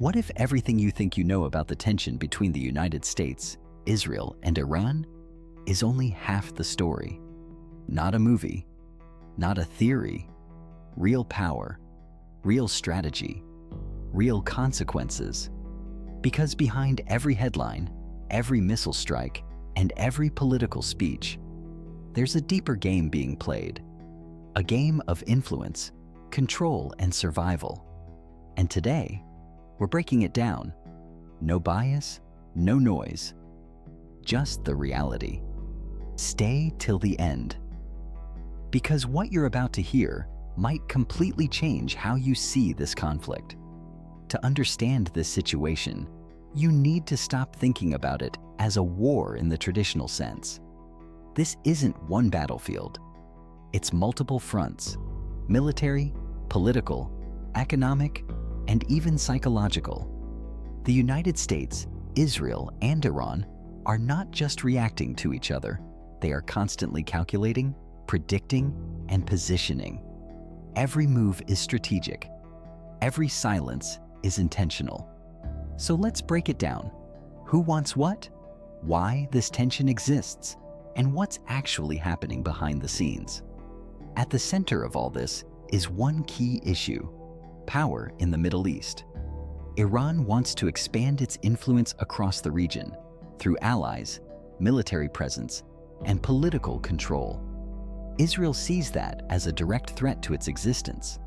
What if everything you think you know about the tension between the United States, Israel, and Iran is only half the story? Not a movie, not a theory, real power, real strategy, real consequences. Because behind every headline, every missile strike, and every political speech, there's a deeper game being played. A game of influence, control, and survival. And today, we're breaking it down. No bias, no noise, just the reality. Stay till the end. Because what you're about to hear might completely change how you see this conflict. To understand this situation, you need to stop thinking about it as a war in the traditional sense. This isn't one battlefield. It's multiple fronts: military, political, economic, and even psychological. The United States, Israel, and Iran are not just reacting to each other. They are constantly calculating, predicting, and positioning. Every move is strategic. Every silence is intentional. So let's break it down. Who wants what? Why this tension exists? And what's actually happening behind the scenes? At the center of all this is one key issue: power in the Middle East. Iran wants to expand its influence across the region through allies, military presence, and political control. Israel sees that as a direct threat to its existence.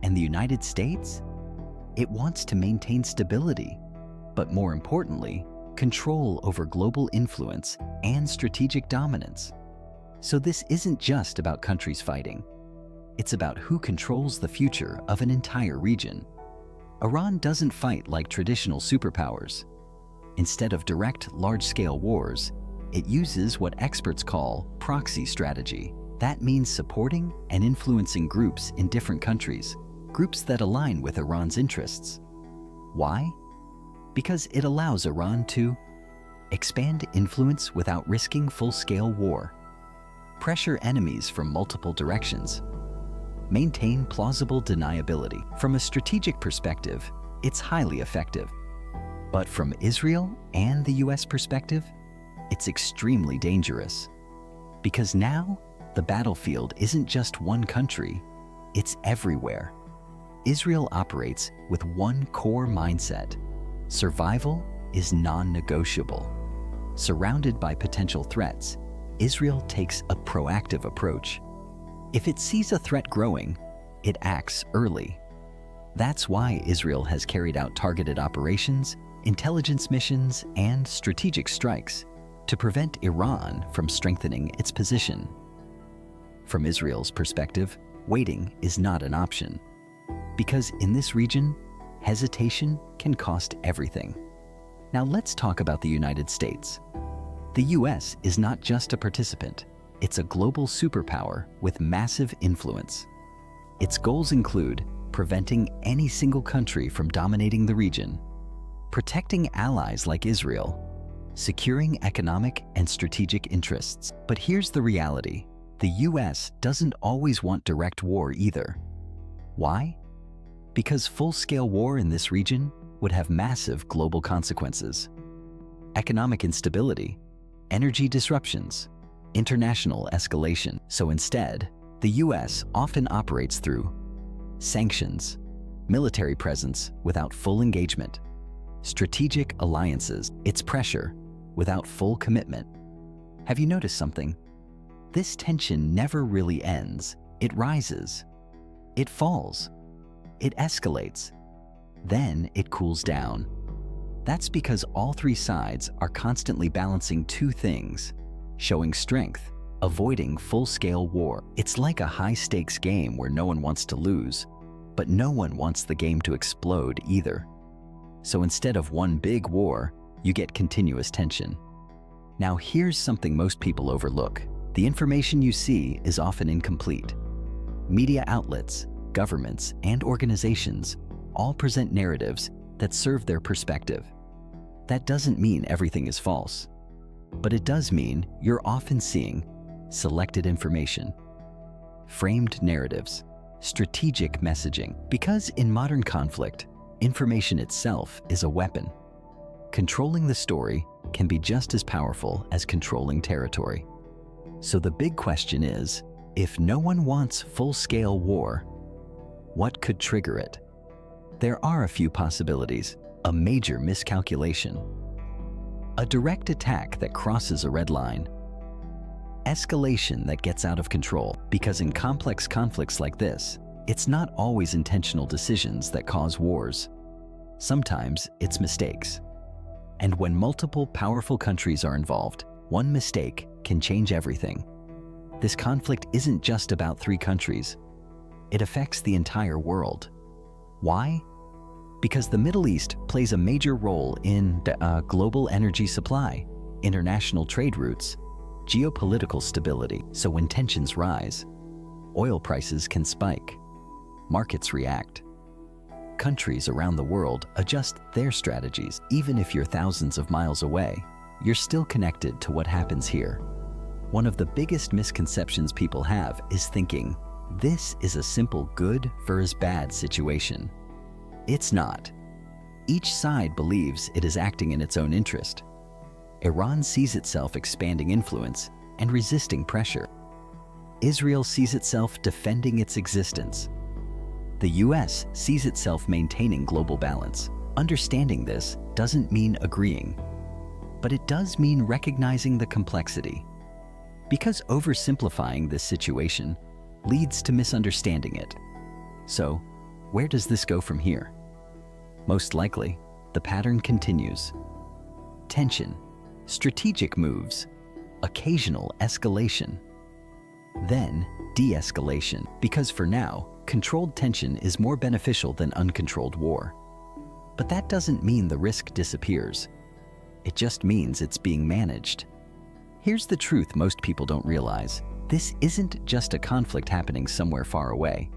And the United States? It wants to maintain stability, but more importantly, control over global influence and strategic dominance. So this isn't just about countries fighting. It's about who controls the future of an entire region. Iran doesn't fight like traditional superpowers. Instead of direct, large-scale wars, it uses what experts call proxy strategy. That means supporting and influencing groups in different countries, groups that align with Iran's interests. Why? Because it allows Iran to expand influence without risking full-scale war, pressure enemies from multiple directions, maintain plausible deniability. From a strategic perspective, it's highly effective. But from Israel and the US perspective, it's extremely dangerous. Because now, the battlefield isn't just one country, it's everywhere. Israel operates with one core mindset: survival is non-negotiable. Surrounded by potential threats, Israel takes a proactive approach. If it sees a threat growing, it acts early. That's why Israel has carried out targeted operations, intelligence missions, and strategic strikes to prevent Iran from strengthening its position. From Israel's perspective, waiting is not an option. Because in this region, hesitation can cost everything. Now let's talk about the United States. The US is not just a participant. It's a global superpower with massive influence. Its goals include preventing any single country from dominating the region, protecting allies like Israel, securing economic and strategic interests. But here's the reality: the US doesn't always want direct war either. Why? Because full-scale war in this region would have massive global consequences. Economic instability, energy disruptions, international escalation. So instead, the US often operates through sanctions, military presence without full engagement, strategic alliances. It's pressure without full commitment. Have you noticed something? This tension never really ends. It rises, it falls, it escalates, then it cools down. That's because all three sides are constantly balancing two things: showing strength, avoiding full-scale war. It's like a high-stakes game where no one wants to lose, but no one wants the game to explode either. So instead of one big war, you get continuous tension. Now here's something most people overlook. The information you see is often incomplete. Media outlets, governments, and organizations all present narratives that serve their perspective. That doesn't mean everything is false, but it does mean you're often seeing selected information, framed narratives, strategic messaging. Because in modern conflict, Information itself is a weapon. Controlling the story can be just as powerful as controlling territory. So the big question is, if no one wants full-scale war, what could trigger it? There are a few possibilities. A major miscalculation, a direct attack that crosses a red line, escalation that gets out of control, because in complex conflicts like this, it's not always intentional decisions that cause wars. Sometimes it's mistakes. And when multiple powerful countries are involved, one mistake can change everything. This conflict isn't just about 3 countries. It affects the entire world. Why? Because the Middle East plays a major role in global energy supply, international trade routes, geopolitical stability. So when tensions rise, oil prices can spike, markets react. Countries around the world adjust their strategies. Even if you're thousands of miles away, you're still connected to what happens here. One of the biggest misconceptions people have is thinking, this is a simple good versus bad situation. It's not. Each side believes it is acting in its own interest. Iran sees itself expanding influence and resisting pressure. Israel sees itself defending its existence. The US sees itself maintaining global balance. Understanding this doesn't mean agreeing, but it does mean recognizing the complexity. Because oversimplifying this situation leads to misunderstanding it. So, where does this go from here? Most likely, the pattern continues. Tension, strategic moves, occasional escalation, then de-escalation, because for now, controlled tension is more beneficial than uncontrolled war. But that doesn't mean the risk disappears. It just means it's being managed. Here's the truth most people don't realize. This isn't just a conflict happening somewhere far away.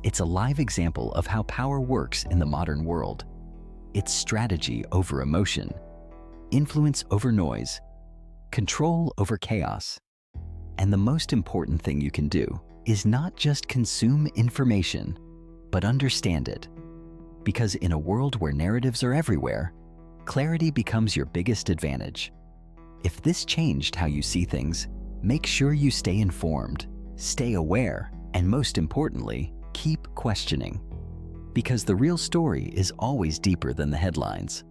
It's a live example of how power works in the modern world. It's strategy over emotion, influence over noise, control over chaos. And the most important thing you can do is not just consume information, but understand it. Because in a world where narratives are everywhere, clarity becomes your biggest advantage. If this changed how you see things, make sure you stay informed, stay aware, and most importantly, keep questioning. Because the real story is always deeper than the headlines.